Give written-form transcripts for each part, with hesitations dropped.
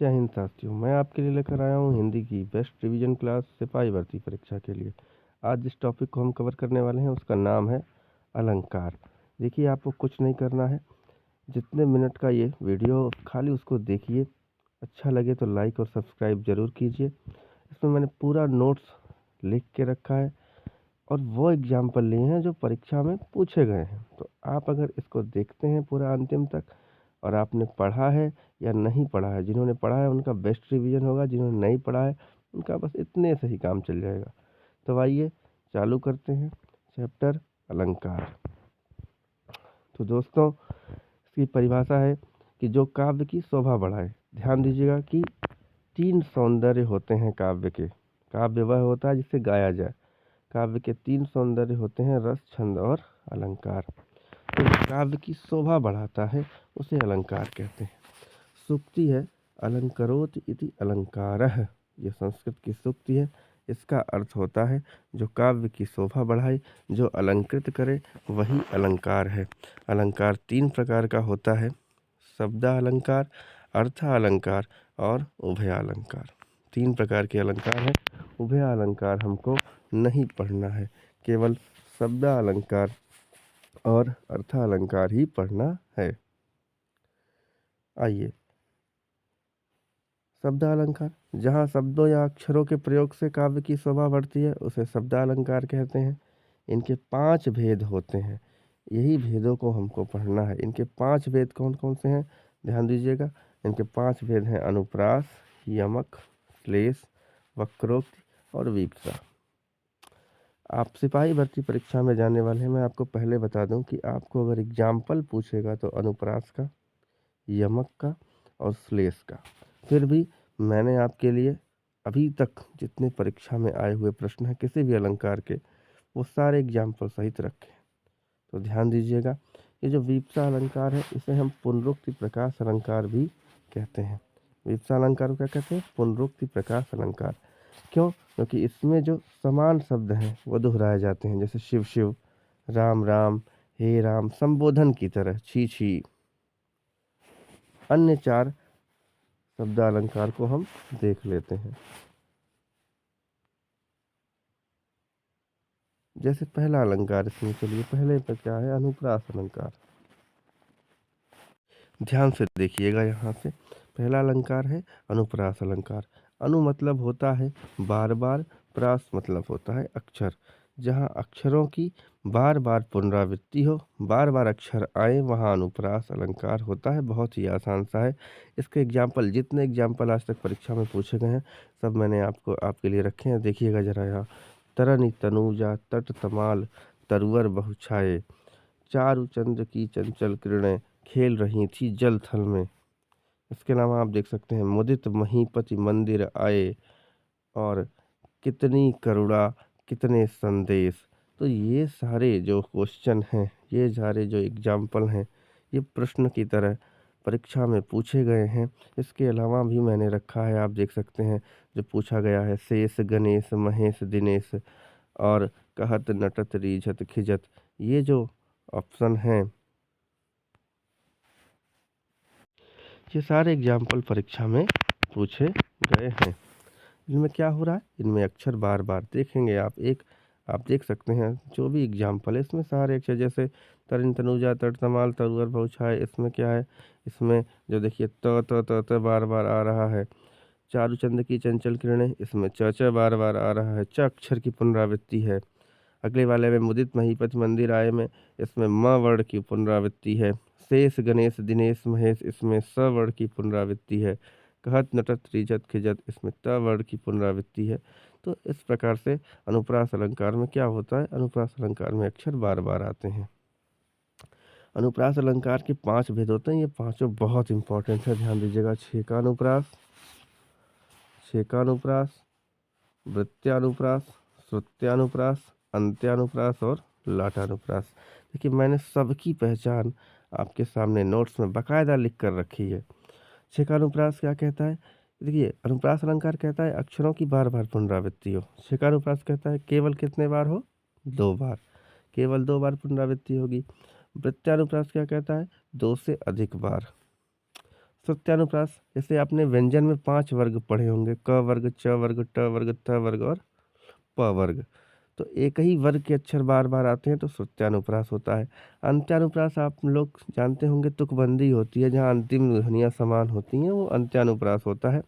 जय हिंद साथियों, मैं आपके लिए लेकर आया हूँ हिंदी की बेस्ट रिवीजन क्लास सिपाही भर्ती परीक्षा के लिए। आज जिस टॉपिक को हम कवर करने वाले हैं उसका नाम है अलंकार। देखिए, आपको कुछ नहीं करना है। जितने मिनट का ये वीडियो खाली उसको देखिए। अच्छा लगे तो लाइक और सब्सक्राइब ज़रूर कीजिए। इसमें मैंने पूरा नोट्स लिख के रखा है और वो एग्जाम्पल लिए हैं जो परीक्षा में पूछे गए हैं। तो आप अगर इसको देखते हैं पूरा अंतिम तक और आपने पढ़ा है या नहीं पढ़ा है, जिन्होंने पढ़ा है उनका बेस्ट रिवीजन होगा, जिन्होंने नहीं पढ़ा है उनका बस इतने से ही काम चल जाएगा। तो आइए चालू करते हैं चैप्टर अलंकार। तो दोस्तों, इसकी परिभाषा है कि जो काव्य की शोभा बढ़ाए। ध्यान दीजिएगा कि 3 सौंदर्य होते हैं काव्य के। काव्य वह होता है जिसे गाया जाए। काव्य के 3 सौंदर्य होते हैं, रस, छंद और अलंकार। तो काव्य की शोभा बढ़ाता है उसे अलंकार कहते हैं। सूक्ति है अलंकरोति इति अलंकारः। ये संस्कृत की सूक्ति है। इसका अर्थ होता है जो काव्य की शोभा बढ़ाए, जो अलंकृत करे, वही अलंकार है। अलंकार 3 प्रकार का होता है, शब्दालंकार, अर्थालंकार और उभयालंकार। 3 प्रकार के अलंकार हैं। उभयालंकार हमको नहीं पढ़ना है, केवल शब्दालंकार और अर्थालंकार ही पढ़ना है। आइए, शब्दालंकार, जहाँ शब्दों या अक्षरों के प्रयोग से काव्य की शोभा बढ़ती है उसे शब्दालंकार कहते हैं। इनके 5 भेद होते हैं। यही भेदों को हमको पढ़ना है। इनके 5 भेद कौन कौन से हैं, ध्यान दीजिएगा। इनके 5 भेद हैं अनुप्रास, यमक, श्लेष, वक्रोक्ति और वीप्सा। आप सिपाही भर्ती परीक्षा में जाने वाले हैं। मैं आपको पहले बता दूं कि आपको अगर एग्जाम्पल पूछेगा तो अनुप्रास का, यमक का और श्लेष का। फिर भी मैंने आपके लिए अभी तक जितने परीक्षा में आए हुए प्रश्न हैं किसी भी अलंकार के, वो सारे एग्जाम्पल सहित रखे। तो ध्यान दीजिएगा, ये जो वीप्सा अलंकार है इसे हम पुनरुक्ति प्रकाश अलंकार भी कहते हैं। वीप्सा अलंकार को क्या कहते हैं? पुनरुक्ति प्रकाश अलंकार। क्यों? क्योंकि इसमें जो समान शब्द हैं वो दोहराए जाते हैं, जैसे शिव शिव, राम राम, हे राम, संबोधन की तरह, छी छी। अन्य 4 शब्दालंकार को हम देख लेते हैं। जैसे पहला अलंकार, इसमें चलिए पहले पर क्या है, अनुप्रास अलंकार। ध्यान से देखिएगा यहाँ से। पहला अलंकार है अनुप्रास अलंकार। अनु मतलब होता है बार बार, प्रास मतलब होता है अक्षर। जहाँ अक्षरों की बार बार पुनरावृत्ति हो, बार बार अक्षर आए, वहाँ अनुप्रास अलंकार होता है। बहुत ही आसान सा है। इसके एग्जाम्पल, जितने एग्जाम्पल आज तक परीक्षा में पूछे गए हैं सब मैंने आपके लिए रखे हैं। देखिएगा जरा यहाँ। तरनी तनूजा तट तमाल तरुवर बहुछाए, चारु चंद्र की चंचल किरणें खेल रही थी जल थल में। इसके अलावा आप देख सकते हैं मुदित महीपति मंदिर आए और कितनी करुणा कितने संदेश। तो ये सारे जो क्वेश्चन हैं, ये सारे जो एग्जाम्पल हैं, ये प्रश्न की तरह परीक्षा में पूछे गए हैं। इसके अलावा भी मैंने रखा है, आप देख सकते हैं जो पूछा गया है, शेष गणेश महेश दिनेश और कहत नटत रीझत खिजत। ये जो ऑप्शन हैं, ये सारे एग्जाम्पल परीक्षा में पूछे गए हैं। इनमें क्या हो रहा है, इनमें अक्षर बार बार देखेंगे आप देख सकते हैं जो भी एग्जाम्पल है इसमें सारे अक्षर, जैसे तरिन तनुजा तट तमाल तरुवर बहुछाए, इसमें क्या है, इसमें जो देखिए त बार बार आ रहा है। चारुचंद की चंचल किरणें, इसमें च बार बार आ रहा है, च अक्षर की पुनरावृत्ति है। अगले वाले में मुदित महीपति मंदिर आए में, इसमें म वर्ण की पुनरावृत्ति है। शेष गणेश दिनेश महेश, इसमें स वर्ण की पुनरावृत्ति है। कहत नटत रीझत खिजत, इसमें त वर्ण की पुनरावृत्ति है। तो इस प्रकार से अनुप्रास अलंकार में क्या होता है, अनुप्रास अलंकार में अक्षर बार बार आते हैं। अनुप्रास अलंकार के 5 भेद होते हैं। ये पांचों बहुत इंपॉर्टेंट है, ध्यान दीजिएगा। छेकानुप्रास, छेकानुप्रास, वृत्त्यानुप्रास, श्रुत्यानुप्रास, अंत्यानुप्रास और लाटानुप्रास। देखिए, मैंने सबकी पहचान आपके सामने नोट्स में बाकायदा लिख कर रखी है। छेकानुप्रास क्या कहता है? देखिए, अनुप्रास अलंकार कहता है अक्षरों की बार बार पुनरावृत्ति हो। छेकानुप्रास कहता है केवल कितने बार हो, 2 बार, केवल 2 बार पुनरावृत्ति होगी। वृत्त्यानुप्रास क्या कहता है, 2 से अधिक बार। श्रुत्यानुप्रास, जैसे आपने व्यंजन में 5 वर्ग पढ़े होंगे, क वर्ग, च वर्ग, ट वर्ग, थ वर्ग और प वर्ग। तो एक ही वर्ग के अक्षर बार बार आते हैं तो श्रुत्यानुप्रास होता है। अंत्यानुप्रास आप लोग जानते होंगे, तुकबंदी होती है जहाँ अंतिम ध्वनियाँ समान होती हैं, वो अंत्यानुप्रास होता है।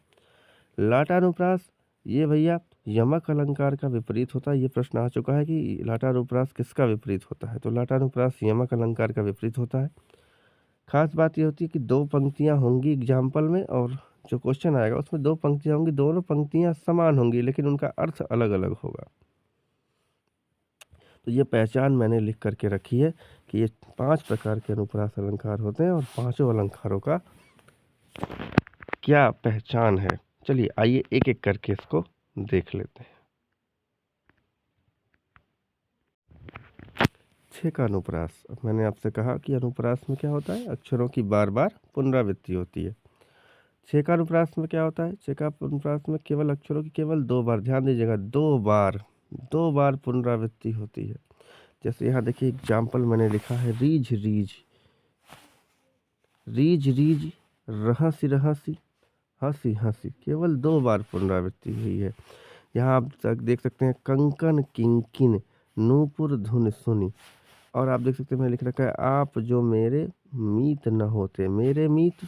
लाटानुप्रास, ये भैया यमक अलंकार का विपरीत होता है। ये प्रश्न आ चुका है कि लाटानुप्रास किसका विपरीत होता है, तो लाटानुप्रास यमक अलंकार का विपरीत होता है। खास बात ये होती है कि 2 पंक्तियां होंगी एग्जाम्पल में, और जो क्वेश्चन आएगा उसमें 2 पंक्तियां होंगी, दोनों पंक्तियां समान होंगी लेकिन उनका अर्थ अलग अलग होगा। तो ये पहचान मैंने लिख करके रखी है कि ये 5 प्रकार के अनुप्रास अलंकार होते हैं और पांचों अलंकारों का क्या पहचान है। चलिए आइए एक एक करके इसको देख लेते हैं। छेका अनुप्रास। अब मैंने आपसे कहा कि अनुप्रास में क्या होता है, अक्षरों की बार बार पुनरावृत्ति होती है। छेका अनुप्रास में क्या होता है, छेका अनुप्रास में केवल अक्षरों की केवल 2 बार, ध्यान दीजिएगा, 2 बार पुनरावृत्ति होती है। जैसे यहाँ देखिए एग्जाम्पल मैंने लिखा है, रीझ रीझ, रीझ रीझ, रहसी रहसी, हंसी हंसी, केवल 2 बार पुनरावृत्ति हुई है। यहाँ आप देख सकते हैं, कंकन किंकिन, नूपुर धुन सुनी, और आप देख सकते हैं मैंने लिख रखा है, आप जो मेरे मीत न होते, मेरे मीत,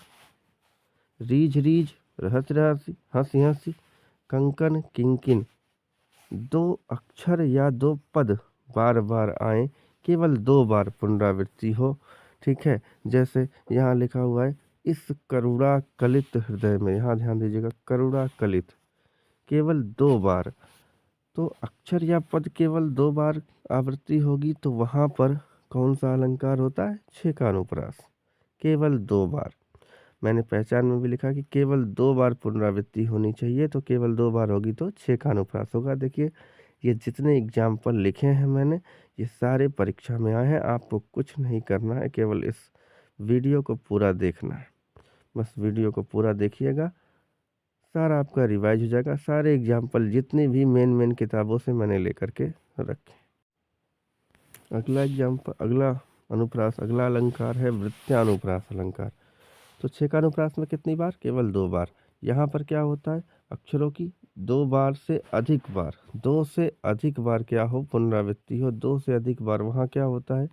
रीझ रीझ, रहस रहसी, हंसी हंसी, कंकन किंकिन। 2 अक्षर या 2 पद बार बार आए, केवल 2 बार पुनरावृत्ति हो, ठीक है। जैसे यहाँ लिखा हुआ है, इस करुणा कलित हृदय में, यहाँ ध्यान दीजिएगा, करुणा कलित, केवल 2 बार। तो अक्षर या पद केवल 2 बार आवृत्ति होगी तो वहाँ पर कौन सा अलंकार होता है, छेकानुप्रास, केवल 2 बार। मैंने पहचान में भी लिखा कि केवल 2 बार पुनरावृत्ति होनी चाहिए, तो केवल 2 बार होगी तो छेकानुप्रास होगा। देखिए ये जितने एग्जाम्पल लिखे हैं मैंने, ये सारे परीक्षा में आए हैं। आपको कुछ नहीं करना है, केवल इस वीडियो को पूरा देखना है। बस वीडियो को पूरा देखिएगा, सारा आपका रिवाइज हो जाएगा। सारे एग्जाम्पल जितनी भी मेन किताबों से मैंने लेकर के रखे। अगला एग्जाम्पल, अगला अनुप्रास, अगला अलंकार है वृत्त्यानुप्रास अलंकार। तो छेकानुप्रास में कितनी बार, केवल 2 बार। यहाँ पर क्या होता है, अक्षरों की 2 बार से अधिक बार, 2 से अधिक बार क्या हो, पुनरावृत्ति हो, 2 से अधिक बार। वहाँ क्या होता है,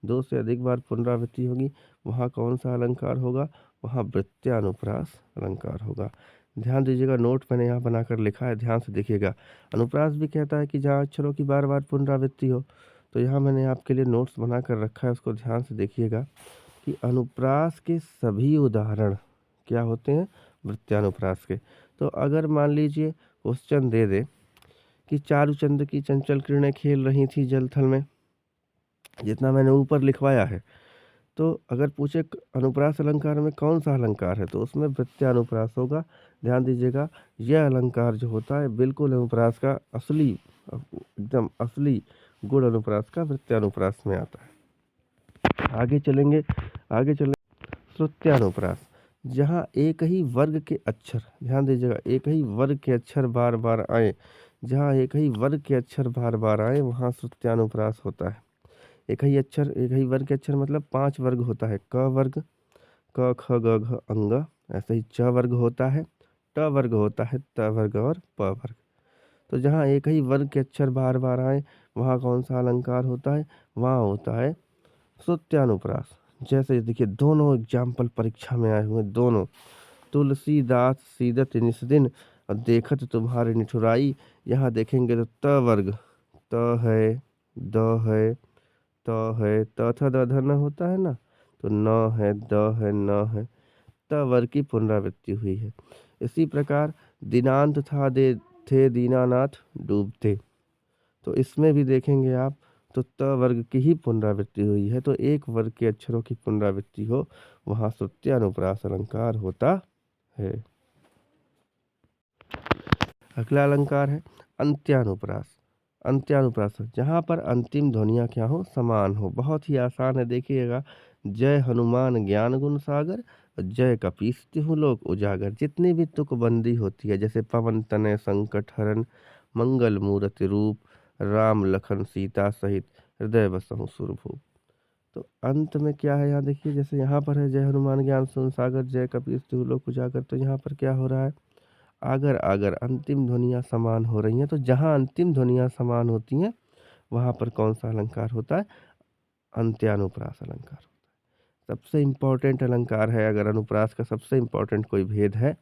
2 से अधिक बार पुनरावृत्ति होगी, वहाँ कौन सा अलंकार होगा, वहाँ वृत्त्यानुप्रास अलंकार होगा। ध्यान दीजिएगा, नोट मैंने यहाँ बनाकर लिखा है, ध्यान से देखिएगा। अनुप्रास भी कहता है कि जहाँ अक्षरों की बार बार पुनरावृत्ति हो, तो यहाँ मैंने आपके लिए नोट्स बना कर रखा है, उसको ध्यान से देखिएगा कि अनुप्रास के सभी उदाहरण क्या होते हैं, वृत्त्यानुप्रास के। तो अगर मान लीजिए क्वेश्चन दे दे कि चारुचंद्र की चंचल किरणें खेल रही थी जलथल में, जितना मैंने ऊपर लिखवाया है, तो अगर पूछे अनुप्रास अलंकार में कौन सा अलंकार है, तो उसमें वृत्त्यानुप्रास होगा। ध्यान दीजिएगा, यह अलंकार जो होता है बिल्कुल अनुप्रास का असली, एकदम असली गुण अनुप्रास का वृत्त्यानुप्रास में आता है। आगे चलेंगे, श्रुत्यानुप्रास, जहाँ एक ही वर्ग के अक्षर, ध्यान दीजिएगा, एक ही वर्ग के अक्षर बार बार आए, जहाँ एक ही वर्ग के अक्षर बार बार आए वहाँ श्रुत्यानुप्रास होता है। एक ही वर्ग के अक्षर मतलब 5 वर्ग होता है, क वर्ग, क ख ग घ अंग, ऐसे ही च वर्ग होता है, ट वर्ग होता है, त वर्ग और प वर्ग। तो जहाँ एक ही वर्ग के अक्षर बार बार आए वहाँ कौन सा अलंकार होता है, वहाँ होता है श्रुत्यानुप्रास। जैसे देखिए दोनों एग्जाम्पल परीक्षा में आए हुए, दोनों, तुलसीदास सीदत निस दिन और देखत तुम्हारी निठुराई। यहाँ देखेंगे तो त वर्ग, त है, द है, त है, त था द ध न होता है ना, तो न है, द है, न है, त वर्ग की पुनरावृत्ति हुई है। इसी प्रकार दिनांत था दे थे दीनानाथ डूबते, तो इसमें भी देखेंगे आप तो त वर्ग की ही पुनरावृत्ति हुई है। तो एक वर्ग के अक्षरों की पुनरावृत्ति हो वहाँ श्रुत्यानुप्रास अलंकार होता है। अगला अलंकार है अंत्यानुप्रास। अंत्यानुप्रास, जहाँ पर अंतिम ध्वनियाँ क्या हो, समान हो। बहुत ही आसान है, देखिएगा, जय हनुमान ज्ञान गुण सागर, जय कपीस तिहु लोक उजागर। जितनी भी तुकबंदी होती है, जैसे पवन तनय संकट हरण, मंगल मूर्ति रूप, राम लखन सीता सहित, हृदय बसहु सुरभूप। तो अंत में क्या है यहाँ देखिए, जैसे यहाँ पर है जय हनुमान ज्ञान सुन सागर जय कपीस तिहु लोक उजागर, तो यहाँ पर क्या हो रहा है, आगर आगर अंतिम ध्वनियाँ समान हो रही हैं। तो जहाँ अंतिम ध्वनियाँ समान होती हैं वहाँ पर कौन सा अलंकार होता है, अंत्यानुप्रास अलंकार होता है। सबसे इम्पोर्टेंट अलंकार है, अगर अनुप्रास का सबसे इम्पोर्टेंट कोई भेद है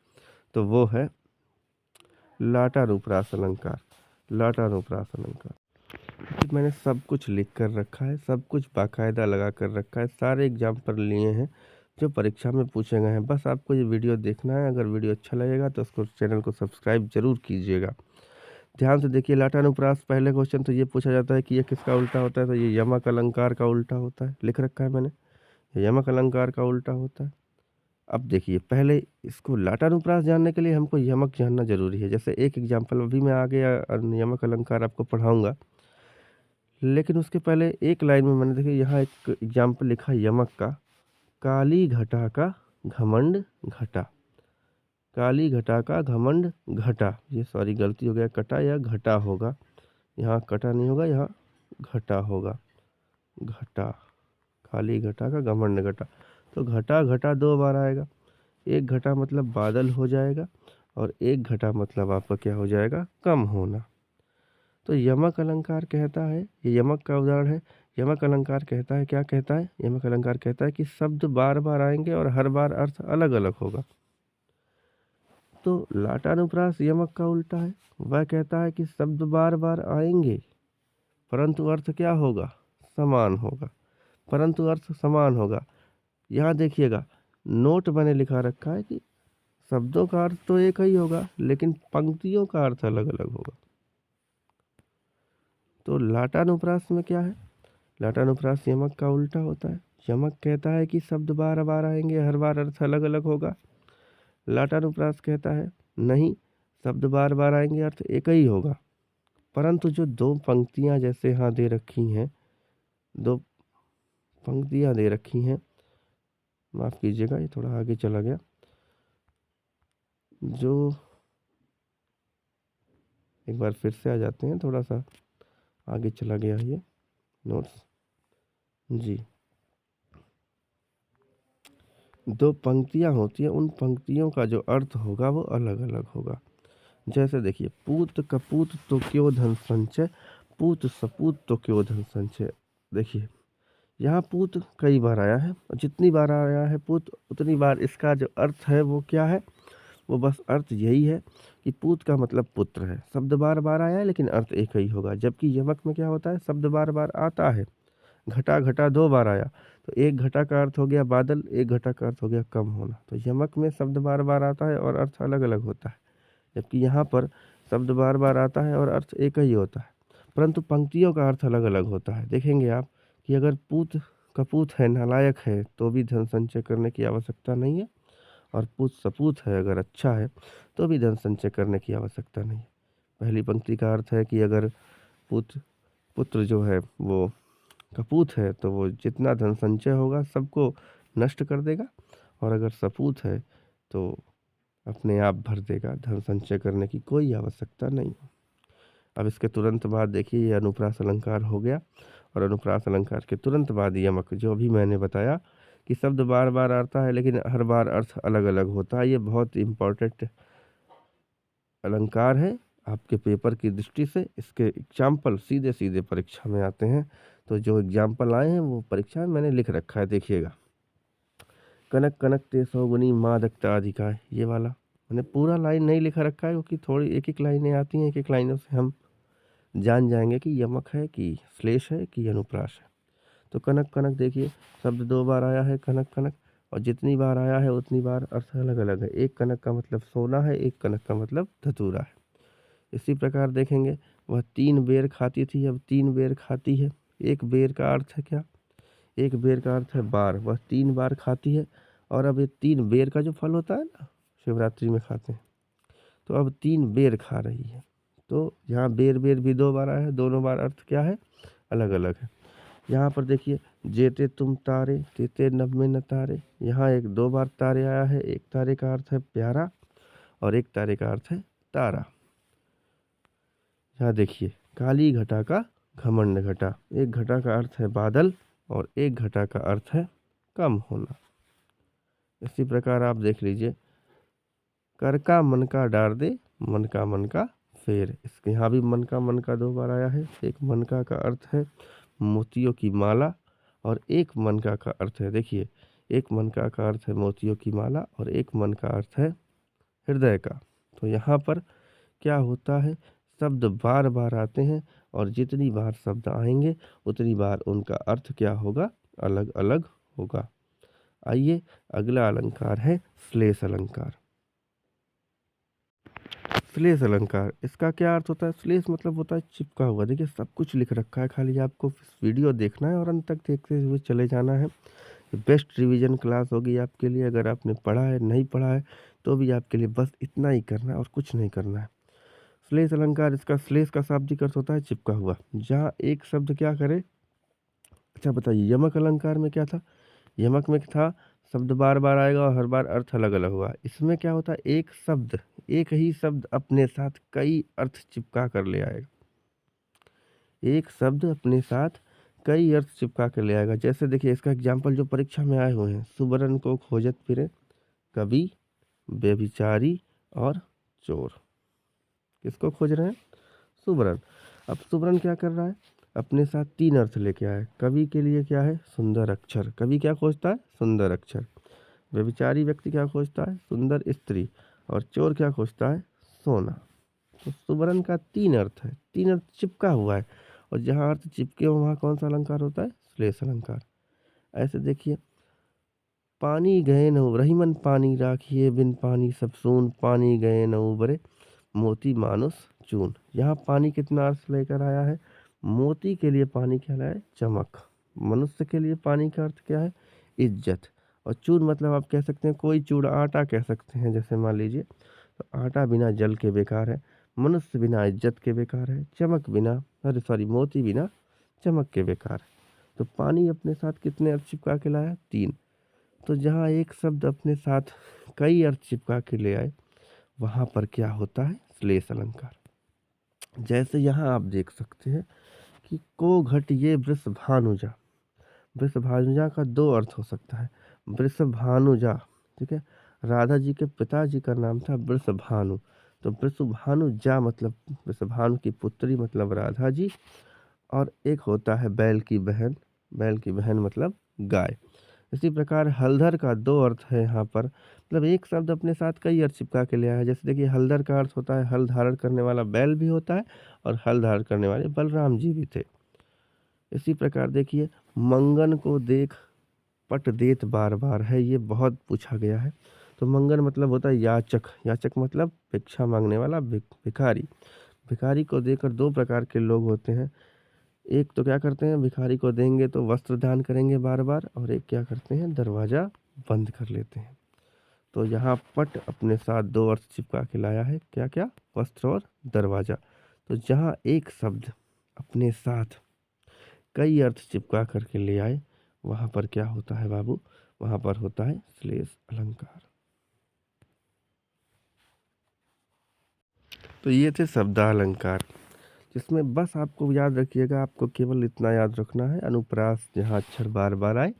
तो वो है लाटानुप्रास अलंकार। लाटानुप्रास अलंकार, तो मैंने सब कुछ लिख कर रखा है, सब कुछ बाकायदा लगा कर रखा है, सारे एग्जाम्पल लिए हैं जो परीक्षा में पूछे गए हैं। बस आपको ये वीडियो देखना है। अगर वीडियो अच्छा लगेगा तो उसको चैनल को सब्सक्राइब जरूर कीजिएगा। ध्यान से देखिए, लाटानुप्रास पहले क्वेश्चन तो ये पूछा जाता है कि ये किसका उल्टा होता है, तो ये यमक अलंकार का उल्टा होता है, लिख रखा है मैंने, ये यमक अलंकार का उल्टा होता है। अब देखिए, पहले इसको लाटानुप्रास जानने के लिए हमको यमक जानना जरूरी है। जैसे एक एग्जाम्पल अभी मैं आगे यमक अलंकार आपको पढ़ाऊंगा, लेकिन उसके पहले एक लाइन में मैंने देखिए यहाँ एक एग्जाम्पल लिखा यमक का, काली घटा का घमंड घटा। काली घटा का घमंड घटा, ये सॉरी गलती हो गया, कटा या घटा होगा, यहाँ कटा नहीं होगा, यहाँ घटा होगा, घटा। काली घटा का घमंड घटा, तो घटा घटा दो बार आएगा। एक घटा मतलब बादल हो जाएगा और एक घटा मतलब आपका क्या हो जाएगा, कम होना। तो यमक अलंकार कहता है, ये यमक का उदाहरण है। यमक अलंकार कहता है, क्या कहता है, यमक अलंकार कहता है कि शब्द बार बार आएंगे और हर बार अर्थ अलग अलग होगा। तो लाटानुप्रास यमक का उल्टा है, वह कहता है कि शब्द बार बार आएंगे परंतु अर्थ क्या होगा, समान होगा, परंतु अर्थ समान होगा। यहाँ देखिएगा, नोट मैंने लिखा रखा है कि शब्दों का अर्थ तो एक ही होगा लेकिन पंक्तियों का अर्थ अलग अलग होगा। तो लाटानुप्रास में क्या है, लाटानुप्रास यमक का उल्टा होता है। यमक कहता है कि शब्द बार बार आएंगे, हर बार अर्थ अलग अलग होगा। लाटानुप्रास कहता है नहीं, शब्द बार बार आएंगे, अर्थ एक ही होगा, परंतु जो दो पंक्तियां जैसे यहाँ दे रखी हैं, दो पंक्तियां दे रखी हैं, माफ़ कीजिएगा ये थोड़ा आगे चला गया, जो एक बार फिर से आ जाते हैं, थोड़ा सा आगे चला गया ये नोट्स जी। दो पंक्तियां होती हैं, उन पंक्तियों का जो अर्थ होगा वो अलग अलग होगा। जैसे देखिए, पूत कपूत तो क्यों धन संचय, पूत सपूत तो क्यों धन संचय। देखिए यहाँ पूत कई बार आया है, और जितनी बार आया है पूत उतनी बार इसका जो अर्थ है वो क्या है, वो बस अर्थ यही है कि पूत का मतलब पुत्र है। शब्द बार बार आया है लेकिन अर्थ एक ही होगा। जबकि यमक में क्या होता है, शब्द बार बार आता है, घटा घटा दो बार आया, तो एक घटा का अर्थ हो गया बादल, एक घटा का अर्थ हो गया कम होना। तो यमक में शब्द बार बार आता है और अर्थ अलग अलग होता है, जबकि यहाँ पर शब्द बार बार आता है और अर्थ एक ही होता है, परंतु पंक्तियों का अर्थ अलग अलग होता है। देखेंगे आप कि अगर पूत कपूत है, नालायक है, तो भी धन संचय करने की आवश्यकता नहीं है, और पूत सपूत है, अगर अच्छा है तो भी धन संचय करने की आवश्यकता नहीं है। पहली पंक्ति का अर्थ है कि अगर पुत पुत्र जो है वो कपूत है तो वो जितना धन संचय होगा सबको नष्ट कर देगा, और अगर सपूत है तो अपने आप भर देगा, धन संचय करने की कोई आवश्यकता नहीं। अब इसके तुरंत बाद देखिए, ये अनुप्रास अलंकार हो गया, और अनुप्रास अलंकार के तुरंत बाद यमक, जो अभी मैंने बताया कि शब्द बार बार आता है लेकिन हर बार अर्थ अलग अलग होता है। ये बहुत इम्पोर्टेंट अलंकार है आपके पेपर की दृष्टि से। इसके एग्जाम्पल सीधे सीधे परीक्षा में आते हैं, तो जो एग्जाम्पल आए हैं वो परीक्षा में मैंने लिख रखा है, देखिएगा। कनक कनक ते सौगुनी मादकता अधिका, ये वाला मैंने पूरा लाइन नहीं लिखा रखा है क्योंकि थोड़ी एक एक लाइनें आती हैं, एक एक लाइनों से हम जान जाएंगे कि यमक है कि श्लेष है कि अनुप्रास है। तो कनक कनक देखिए, शब्द दो बार आया है कनक कनक, और जितनी बार आया है उतनी बार अर्थ अलग अलग है। एक कनक का मतलब सोना है, एक कनक का मतलब धतूरा है। इसी प्रकार देखेंगे, वह 3 बेर खाती थी, अब 3 बेर खाती है। एक बेर का अर्थ है क्या, एक बेर का अर्थ है बार, वह 3 बार खाती है, और अब ये 3 बेर का जो फल होता है ना, शिवरात्रि में खाते हैं, तो अब 3 बेर खा रही है। तो यहाँ बेर बेर भी 2 बार आया है, दोनों बार अर्थ क्या है, अलग अलग है। यहाँ पर देखिए, जेते तुम तारे तेते नभ में न तारे, यहाँ एक 2 बार तारे आया है। एक तारे का अर्थ है प्यारा और एक तारे का अर्थ है तारा। यहाँ देखिए, काली घटा का घमंड घटा, एक घटा का अर्थ है बादल और एक घटा का अर्थ है कम होना। इसी प्रकार आप देख लीजिए, कर का मन का डार दे, मन का फेर। इसके यहाँ भी मन का 2 बार आया है। एक मन का अर्थ है मोतियों की माला, और एक मन का अर्थ है, देखिए, एक मन का अर्थ है मोतियों की माला और एक मन का अर्थ है हृदय का। तो यहाँ पर क्या होता है, शब्द बार बार आते हैं और जितनी बार शब्द आएंगे उतनी बार उनका अर्थ क्या होगा, अलग अलग होगा। आइए, अगला अलंकार है श्लेष अलंकार। श्लेष अलंकार, इसका क्या अर्थ होता है? श्लेष मतलब होता है चिपका हुआ। देखिए, सब कुछ लिख रखा है, खाली आपको वीडियो देखना है और अंत तक देखते हुए चले जाना है। बेस्ट रिवीजन क्लास होगी आपके लिए। अगर आपने पढ़ा है, नहीं पढ़ा है, तो भी आपके लिए बस इतना ही करना है और कुछ नहीं करना है। श्लेष अलंकार, इसका श्लेष का शाब्दिक अर्थ होता है चिपका हुआ। जहाँ एक शब्द क्या करे, अच्छा बताइए, यमक अलंकार में क्या था? यमक में था शब्द बार बार आएगा और हर बार अर्थ अलग अलग होगा। इसमें क्या होता है, एक शब्द, एक ही शब्द अपने साथ कई अर्थ चिपका कर ले आएगा। एक शब्द अपने साथ कई अर्थ चिपका कर ले आएगा। जैसे देखिए, इसका एग्जाम्पल जो परीक्षा में आए हुए हैं, सुबरन को खोजत फिरे कवि, व्यभिचारी और चोर। किसको खोज रहे हैं? सुबरन। अब सुबरन क्या कर रहा है, अपने साथ 3 अर्थ लेके आए। कवि के लिए क्या है, सुंदर अक्षर। कवि क्या खोजता है? सुंदर अक्षर। व्यभिचारी व्यक्ति क्या खोजता है? सुंदर स्त्री। और चोर क्या खोजता है? सोना। तो सुबरन का 3 अर्थ है, 3 अर्थ चिपका हुआ है। और जहाँ अर्थ चिपके हो वहाँ कौन सा अलंकार होता है? श्लेष अलंकार। ऐसे देखिए, पानी गए न उबरहि मन पानी राखिए, बिन पानी सब सून, पानी गए न उबरे मोती मानुस चून। यहाँ पानी कितना अर्थ लेकर आया है? मोती के लिए पानी क्या है? चमक। मनुष्य के लिए पानी का अर्थ क्या है? इज्जत। और चून मतलब आप कह सकते हैं कोई चूड़ा, आटा कह सकते हैं। जैसे मान लीजिए, तो आटा बिना जल के बेकार है, मनुष्य बिना इज्जत के बेकार है, चमक बिना, अरे सॉरी, मोती बिना चमक के बेकार है। तो पानी अपने साथ कितने अर्थ चिपका के लाया? 3। तो जहाँ एक शब्द अपने साथ कई अर्थ चिपका के ले आए, वहाँ पर क्या होता है? श्लेष अलंकार। जैसे यहाँ आप देख सकते हैं कि को घट ये वृषभानुजा। वृषभानुजा का 2 अर्थ हो सकता है। वृषभानुजा, ठीक है, राधा जी के पिताजी का नाम था वृषभानु। तो वृषभानुजा मतलब वृषभानु की पुत्री मतलब राधा जी। और एक होता है बैल की बहन। बैल की बहन मतलब गाय। इसी प्रकार हलधर का 2 अर्थ है यहाँ पर। मतलब एक शब्द अपने साथ कई अर्थ चिपका के ले आया है। जैसे देखिए, हलधर का अर्थ होता है हल धारण करने वाला बैल भी होता है, और हल धारण करने वाले बलराम जी भी थे। इसी प्रकार देखिए, मंगन को देख पट देत बार बार है, ये बहुत पूछा गया है। तो मंगन मतलब होता है याचक। याचक मतलब भिक्षा मांगने वाला, भिखारी। भिखारी को देकर 2 प्रकार के लोग होते हैं। एक तो क्या करते हैं, भिखारी को देंगे तो वस्त्र दान करेंगे बार बार, और एक क्या करते हैं, दरवाज़ा बंद कर लेते हैं। तो यहाँ पट अपने साथ 2 अर्थ चिपका के लाया है, क्या क्या? वस्त्र और दरवाज़ा। तो जहाँ एक शब्द अपने साथ कई अर्थ चिपका करके ले आए, वहाँ पर क्या होता है बाबू? वहाँ पर होता है श्लेष अलंकार। तो ये थे शब्दालंकार, जिसमें बस आपको याद रखिएगा, आपको केवल इतना याद रखना है, अनुप्रास जहाँ अक्षर बार बार आए,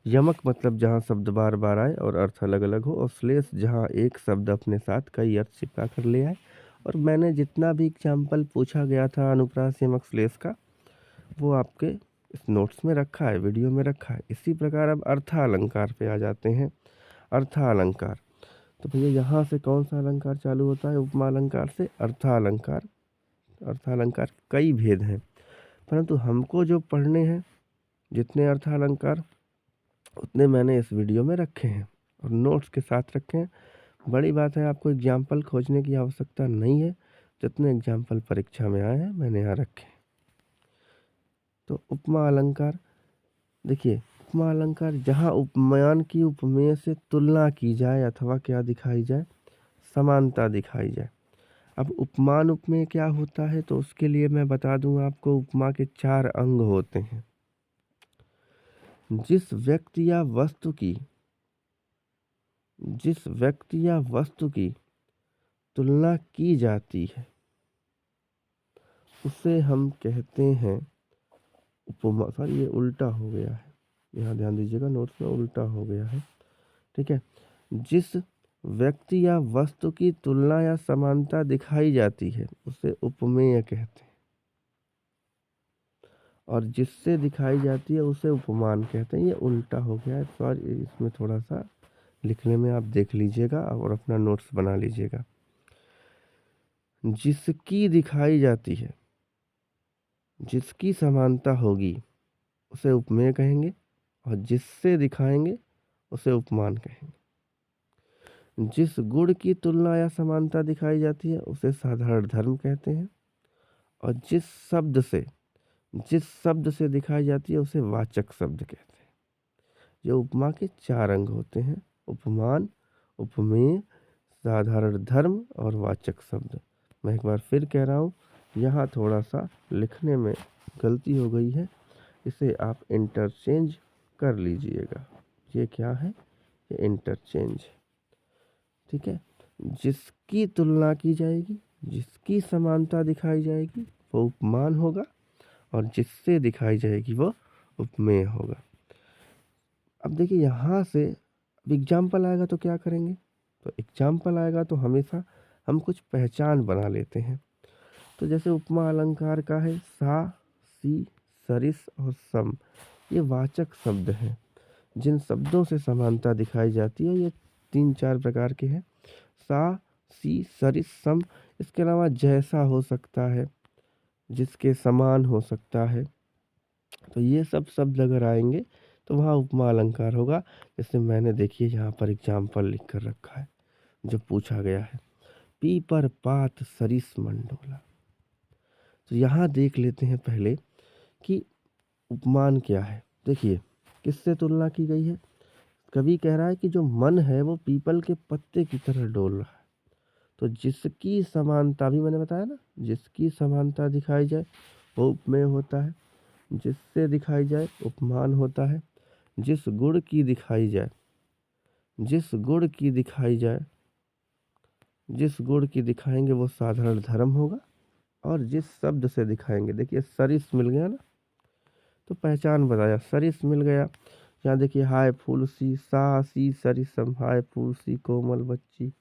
यमक मतलब जहाँ शब्द बार बार आए और अर्थ अलग अलग हो, और श्लेष जहाँ एक शब्द अपने साथ कई अर्थ चिपका कर ले आए। और मैंने जितना भी एग्जाम्पल पूछा गया था अनुप्रास यमक श्लेष का, वो आपके इस नोट्स में रखा है, वीडियो में रखा है। इसी प्रकार अब अर्थालंकार पे आ जाते हैं। अर्थालंकार, तो भैया यहाँ से कौन सा अलंकार चालू होता है? उपमा अलंकार से अर्थालंकार। अर्थालंकार कई भेद हैं, परंतु हमको जो पढ़ने हैं, जितने अर्थालंकार उतने मैंने इस वीडियो में रखे हैं और नोट्स के साथ रखे हैं। बड़ी बात है, आपको एग्जाम्पल खोजने की आवश्यकता नहीं है। जितने एग्जाम्पल परीक्षा में आए हैं मैंने यहाँ रखे हैं। तो उपमा अलंकार, देखिए, उपमा अलंकार जहाँ उपमान की उपमेय से तुलना की जाए अथवा क्या दिखाई जाए, समानता दिखाई जाए। अब उपमान उपमेय क्या होता है, तो उसके लिए मैं बता दूं आपको, उपमा के 4 अंग होते हैं। जिस व्यक्ति या वस्तु की तुलना की जाती है, उसे हम कहते हैं उपमा, सॉरी ये उल्टा हो गया है, यहाँ ध्यान दीजिएगा, नोट्स में उल्टा हो गया है। ठीक है, जिस व्यक्ति या वस्तु की तुलना या समानता दिखाई जाती है उसे उपमेय कहते हैं, और जिससे दिखाई जाती है उसे उपमान कहते हैं। ये उल्टा हो गया है, सॉरी, इसमें थोड़ा सा लिखने में आप देख लीजिएगा और अपना नोट्स बना लीजिएगा। जिसकी दिखाई जाती है, जिसकी समानता होगी उसे उपमेय कहेंगे, और जिससे दिखाएंगे उसे उपमान कहेंगे। जिस गुण की तुलना या समानता दिखाई जाती है उसे साधारण धर्म कहते हैं, और जिस शब्द से दिखाई जाती है उसे वाचक शब्द कहते हैं। जो उपमा के 4 अंग होते हैं, उपमान, उपमेय, साधारण धर्म और वाचक शब्द। मैं एक बार फिर कह रहा हूँ, यहाँ थोड़ा सा लिखने में गलती हो गई है, इसे आप इंटरचेंज कर लीजिएगा। ये क्या है? ये इंटरचेंज। ठीक है, जिसकी तुलना की जाएगी, जिसकी समानता दिखाई जाएगी वो उपमान होगा, और जिससे दिखाई जाएगी वो उपमेय होगा। अब देखिए यहाँ से अब एग्जाम्पल आएगा तो क्या करेंगे? तो एग्जाम्पल आएगा तो हमेशा हम कुछ पहचान बना लेते हैं। तो जैसे उपमा अलंकार का है सा, सी, सरिस और सम, ये वाचक शब्द हैं जिन शब्दों से समानता दिखाई जाती है। ये 3-4 प्रकार के हैं, सा, सी, सरिस, सम। इसके अलावा जैसा हो सकता है, जिसके समान हो सकता है। तो ये सब शब्द अगर आएंगे तो वहाँ उपमा अलंकार होगा। जैसे मैंने देखिए यहाँ पर एग्जाम्पल लिख कर रखा है जो पूछा गया है, पीपर पात सरिस मंडोला। तो यहाँ देख लेते हैं पहले कि उपमान क्या है। देखिए किससे तुलना की गई है? कवि कह रहा है कि जो मन है वो पीपल के पत्ते की तरह डोल रहा है। तो जिसकी समानता भी मैंने बताया ना, जिसकी समानता दिखाई जाए वो उपमेय होता है, जिससे दिखाई जाए उपमान होता है, जिस गुण की दिखाई जाए, जिस गुण की दिखाई जाए, जिस गुण की दिखाएंगे वो साधारण धर्म होगा, और जिस शब्द से दिखाएंगे, देखिए सरिस मिल गया ना, तो पहचान बताया, सरिस मिल गया। यहाँ देखिए हाय फूल सी, सा सी सरिसम, हाय फूल सी कोमल बच्ची,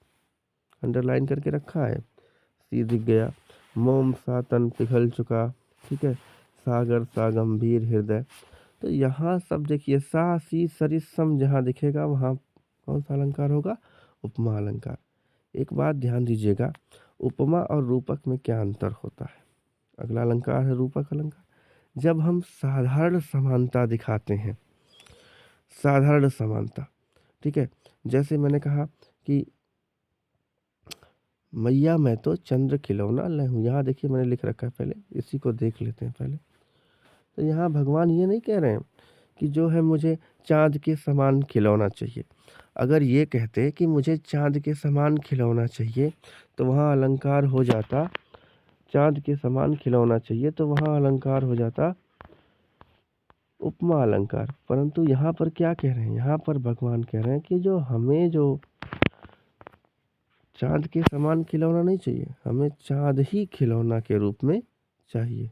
अंडरलाइन करके रखा है, सी दिख गया। मोम सा तन पिघल चुका, ठीक है, सागर सा गंभीर हृदय। तो यहाँ सब देखिए सा, सी, सरिस, सम जहाँ दिखेगा वहाँ कौन सा अलंकार होगा? उपमा अलंकार। एक बात ध्यान दीजिएगा, उपमा और रूपक में क्या अंतर होता है? अगला अलंकार है रूपक अलंकार। जब हम साधारण समानता दिखाते हैं, साधारण समानता, ठीक है, जैसे मैंने कहा कि मैया मैं तो चंद्र खिलौना ले हूँ, यहाँ देखिए मैंने लिख रखा है, पहले इसी को देख लेते हैं पहले। तो यहाँ भगवान ये नहीं कह रहे हैं कि जो है मुझे चाँद के समान खिलौना चाहिए। अगर ये कहते कि मुझे चाँद के समान खिलौना चाहिए तो वहाँ अलंकार हो जाता, चाँद के समान खिलौना चाहिए तो वहाँ अलंकार हो जाता उपमा अलंकार। परंतु यहाँ पर क्या कह रहे हैं? यहाँ पर भगवान कह रहे हैं कि जो हमें जो चाँद के समान खिलौना नहीं चाहिए, हमें चाँद ही खिलौना के रूप में चाहिए।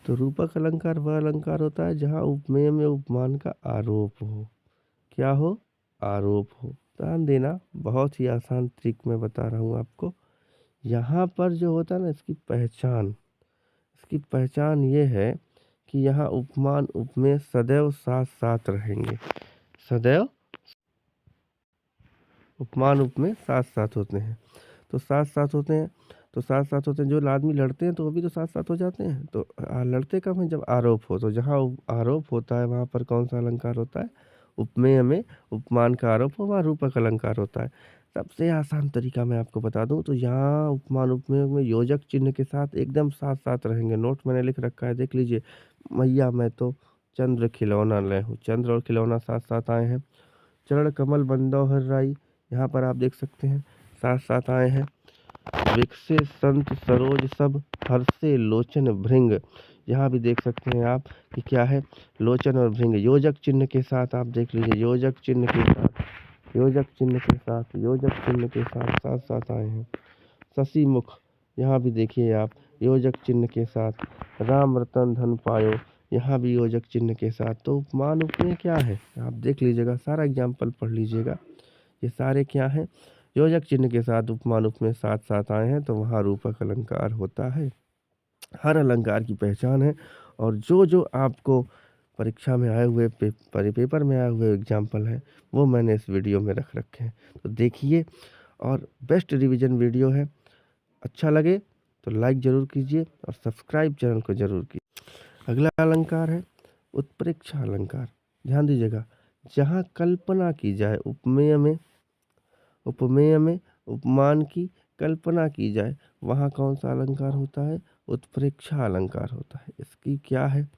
तो रूपक अलंकार वह अलंकार होता है जहाँ उपमेय में उपमान का आरोप हो। क्या हो? आरोप हो। ध्यान देना, बहुत ही आसान ट्रिक मैं बता रहा हूँ आपको। यहाँ पर जो होता है ना, इसकी पहचान ये है कि यहाँ उपमान उपमेय सदैव साथ साथ रहेंगे। सदैव उपमान उपमेय साथ साथ होते हैं। तो साथ साथ होते हैं, तो साथ साथ होते हैं। जो आदमी लड़ते हैं तो वो भी तो साथ साथ हो जाते हैं। तो लड़ते कब हैं? जब आरोप हो। तो जहाँ आरोप होता है वहाँ पर कौन सा अलंकार होता है? उपमेय में उपमान का आरोप हो, वहाँ रूपक अलंकार होता है। सबसे आसान तरीका मैं आपको बता दूं, तो यहाँ उपमान उपमेय में योजक चिन्ह के साथ एकदम साथ साथ रहेंगे। नोट मैंने लिख रखा है, देख लीजिए। मैया मैं तो चंद्र खिलौना ले हूँ, चंद्र और खिलौना साथ साथ आए हैं। चरण कमल बंदो हर्राई, यहाँ पर आप देख सकते हैं साथ साथ आए हैं। विकसे संत सरोज सब, हर्षे लोचन भृंग, यहाँ भी देख सकते हैं आप कि क्या है? लोचन और भृंग योजक चिन्ह के साथ। आप देख लीजिए, योजक चिन्ह के साथ, योजक चिन्ह के साथ, योजक चिन्ह के साथ साथ साथ आए हैं। शशि मुख, यहाँ भी देखिए आप योजक चिन्ह के साथ राम रतन धन पायो, यहाँ भी योजक चिन्ह के साथ। तो उपमान उपमेय क्या है आप देख लीजिएगा, सारा एग्जाम्पल पढ़ लीजिएगा। ये सारे क्या हैं, योजक चिन्ह के साथ उपमान उपमेय साथ साथ आए हैं, तो वहाँ रूपक अलंकार होता है। हर अलंकार की पहचान है, और जो जो आपको परीक्षा में आए हुए पेपर में आए हुए एग्जाम्पल हैं वो मैंने इस वीडियो में रख रखे हैं, तो देखिए। और बेस्ट रिवीजन वीडियो है, अच्छा लगे तो लाइक ज़रूर कीजिए और सब्सक्राइब चैनल को ज़रूर कीजिए। अगला अलंकार है उत्प्रेक्षा अलंकार। ध्यान दीजिएगा, जहाँ कल्पना की जाए उपमेय में उपमान की कल्पना की जाए, वहाँ कौन सा अलंकार होता है, उत्प्रेक्षा अलंकार होता है। इसकी क्या है,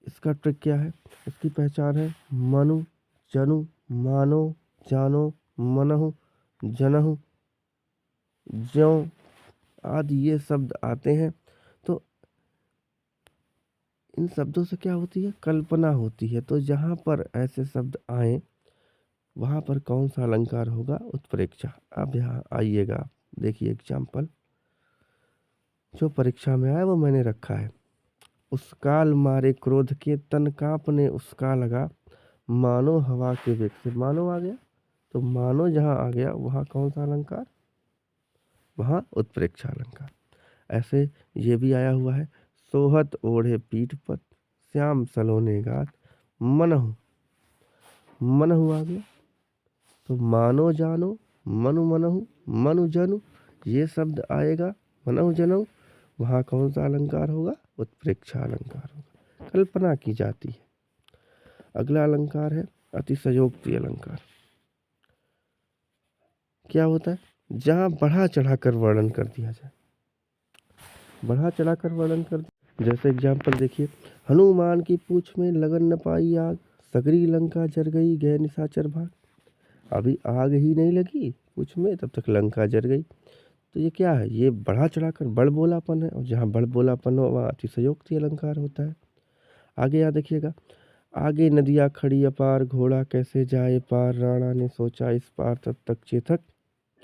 इसका ट्रिक क्या है, इसकी पहचान है मनु जनु मानो जानो मनहु जनहु ज्यों आदि ये शब्द आते हैं। तो इन शब्दों से क्या होती है, कल्पना होती है। तो जहाँ पर ऐसे शब्द आए वहाँ पर कौन सा अलंकार होगा, उत्प्रेक्षा। अब यहाँ आइएगा, देखिए एग्जाम्पल जो परीक्षा में आया वो मैंने रखा है। उस काल मारे क्रोध के तन कांपने उसका लगा, मानो हवा के वेग से। मानो आ गया, तो मानो जहाँ आ गया वहाँ कौन सा अलंकार, वहाँ उत्प्रेक्षा अलंकार। ऐसे ये भी आया हुआ है, सोहत ओढ़े पीठ पर श्याम सलोने गात, मनहु मनहु आ गया, तो मानो जानो मनु मनहु मनु जनु ये शब्द आएगा, मनहु जनहु वहाँ कौन सा अलंकार होगा, उत्प्रेक्षा अलंकार होगा, कल्पना की जाती है। अगला अलंकार है अतिशयोक्ति अलंकार। क्या होता है, जहाँ बढ़ा चढ़ा कर वर्णन कर दिया जाए, बढ़ा चढ़ा कर वर्णन कर। जैसे एग्जाम्पल देखिए, हनुमान की पूछ में लगन न पाई आग, सगरी लंका जर गई गए निशाचर भाग। अभी आग ही नहीं लगी पूछ में, तब तक लंका जर गई। तो ये क्या है, ये बढ़ा चढ़ाकर बड़बोलापन है, और जहाँ बड़बोलापन हो वहाँ अतिशयोक्ति अलंकार होता है। आगे यहाँ देखिएगा, आगे नदियाँ खड़ी अपार, घोड़ा कैसे जाए पार, राणा ने सोचा इस पार, तब तक चेतक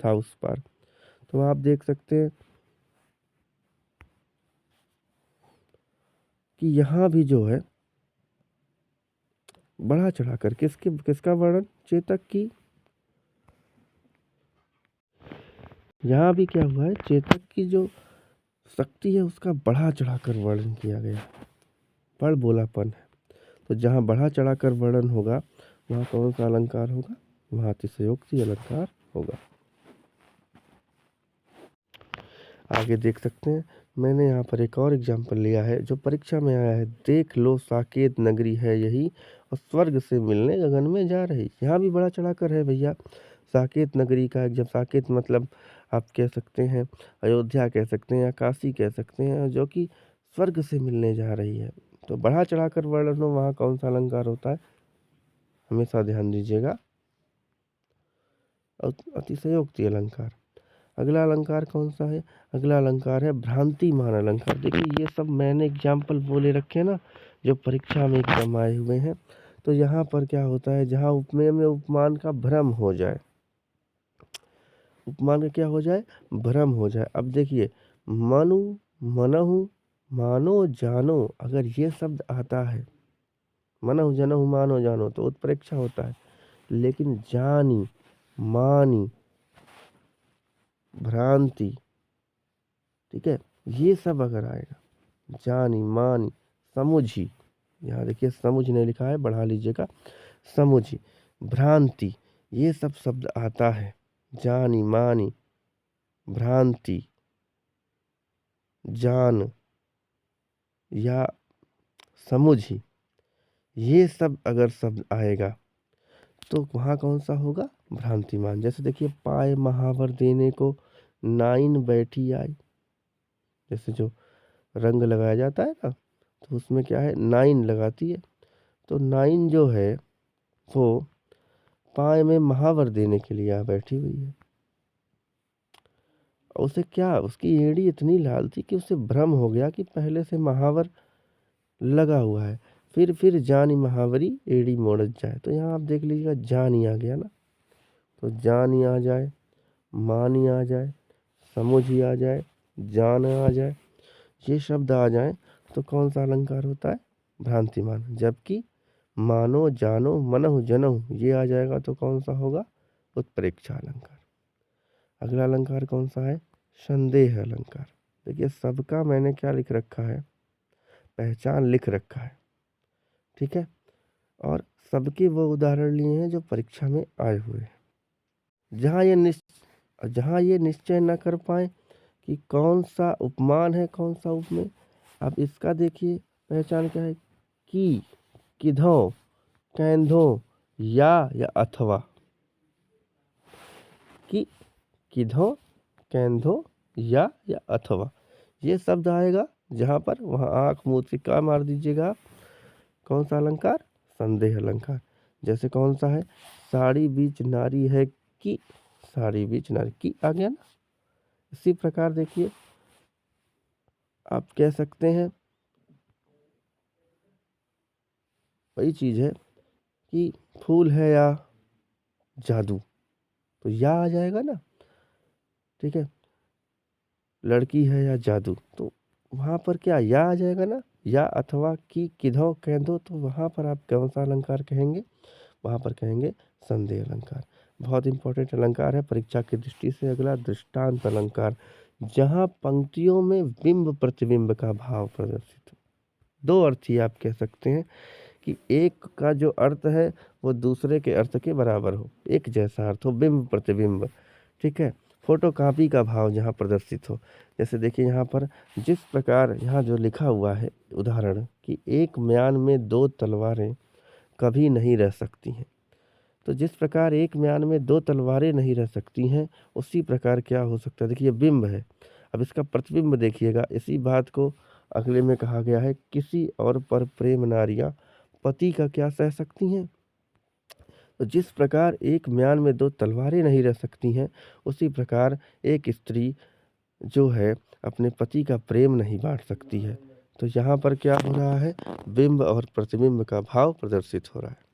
था उस पार। तो आप देख सकते हैं कि यहाँ भी जो है बढ़ा चढ़ाकर किसका वर्णन, चेतक की। यहाँ भी क्या हुआ है, चेतक की जो शक्ति है उसका बढ़ा चढ़ाकर वर्णन किया गया, बड़बोलापन है। तो जहाँ बढ़ा चढ़ाकर वर्णन होगा वहाँ कौन सा अलंकार होगा, वहाँ अतिशयोक्ति अलंकार होगा। आगे देख सकते हैं, मैंने यहाँ पर एक और एग्जाम्पल लिया है जो परीक्षा में आया है। देख लो साकेत नगरी है यही, और स्वर्ग से मिलने गगन में जा रही। यहाँ भी बड़ा चढ़ाकर है भैया, साकेत नगरी का। जब साकेत मतलब आप कह सकते हैं अयोध्या कह सकते हैं या काशी कह सकते हैं, जो कि स्वर्ग से मिलने जा रही है। तो बढ़ा चढ़ाकर वर्णन हो वहाँ कौन सा अलंकार होता है, हमेशा ध्यान दीजिएगा, अतिशयोक्ति अलंकार। अगला अलंकार कौन सा है, अगला अलंकार है भ्रांतिमान अलंकार। देखिए ये सब मैंने एग्जाम्पल बोले रखे ना जो परीक्षा में एकदम आए हुए हैं। तो यहाँ पर क्या होता है, जहाँ उपमेय में उपमान का भ्रम हो जाए, उपमान का क्या हो जाए, भ्रम हो जाए। अब देखिए, मनु मनहु मानो जानो, अगर ये शब्द आता है, मनहु जनहु मानो जानो, तो उत्प्रेक्षा होता है। लेकिन जानी मानी भ्रांति, ठीक है, ये सब अगर आएगा, जानी मानी समुझी, यहाँ देखिए समुझ ने लिखा है, बढ़ा लीजिएगा, समुझी भ्रांति, ये सब शब्द आता है, जानी मानी भ्रांति जान या समुझी, ये सब अगर शब्द आएगा तो वहाँ कौन सा होगा, भ्रांतिमान। जैसे देखिए, पाए महावर देने को नाइन बैठी आई, जैसे जो रंग लगाया जाता है ना, तो उसमें क्या है, नाइन लगाती है। तो नाइन जो है वो पाए में महावर देने के लिए यहाँ बैठी हुई है। और उसे क्या, उसकी एड़ी इतनी लाल थी कि उसे भ्रम हो गया कि पहले से महावर लगा हुआ है। फिर जानी महावरी एड़ी मोड़त जाए, तो यहाँ आप देख लीजिएगा जानी आ गया ना, तो जानी आ जाए, मानी आ जाए, समझी आ जाए, जान आ जाए, ये शब्द आ जाए तो कौन सा अलंकार होता है? भ्रांतिमान। जबकि मानो, जानो, मनहु, जनहु ये आ जाएगा तो कौन सा होगा? उत्प्रेक्षा अलंकार। अगला अलंकार कौन सा है? संदेह अलंकार। देखिए सबका मैंने क्या लिख रखा है? पहचान लिख रखा है, ठीक है। और सबके वो उदाहरण लिए हैं जो परीक्षा में आए हुए हैं। जहाँ ये निश्चय न कर पाए कि कौन सा उपमान है कौन सा उपमेय, अब इसका देखिए पहचान क्या है? कि, किधों, कैंधों, या अथवा। कि, किधों, कैंधों, या अथवा ये शब्द आएगा जहाँ पर, वहाँ आँख मूंद के क्या मार दीजिएगा? कौन सा अलंकार? संदेह अलंकार। जैसे कौन सा है? साड़ी बीच नारी है कि, साड़ी बीच नारी की आ गया ना। इसी प्रकार देखिए आप कह सकते हैं, वही चीज़ है कि फूल है या जादू, तो या आ जाएगा ना, ठीक है। लड़की है या जादू, तो वहाँ पर क्या या आ जाएगा ना। या अथवा कि, किधो, कैंधो, तो वहाँ पर आप कौन सा अलंकार कहेंगे? वहाँ पर कहेंगे संदेह अलंकार। बहुत इंपॉर्टेंट अलंकार है परीक्षा की दृष्टि से। अगला दृष्टांत अलंकार, जहाँ पंक्तियों में बिंब प्रतिबिंब का भाव प्रदर्शित हो। दो अर्थ ही आप कह सकते हैं कि एक का जो अर्थ है वो दूसरे के अर्थ के बराबर हो, एक जैसा अर्थ हो, बिंब प्रतिबिंब, ठीक है। फोटो कॉपी का भाव जहाँ प्रदर्शित हो। जैसे देखिए यहाँ पर जिस प्रकार यहाँ जो लिखा हुआ है उदाहरण कि एक म्यान में दो तलवारें कभी नहीं रह सकती हैं, तो जिस प्रकार एक म्यान में दो तलवारें नहीं रह सकती हैं, उसी प्रकार क्या हो सकता है? देखिए बिंब है, अब इसका प्रतिबिंब देखिएगा। इसी बात को अगले में कहा गया है, किसी और पर प्रेम नारियां पति का क्या सह सकती हैं। तो जिस प्रकार एक म्यान में दो तलवारें नहीं रह सकती हैं, उसी प्रकार एक स्त्री जो है अपने पति का प्रेम नहीं बांट सकती है। तो यहाँ पर क्या हो रहा है? बिंब और प्रतिबिंब का भाव प्रदर्शित हो रहा है।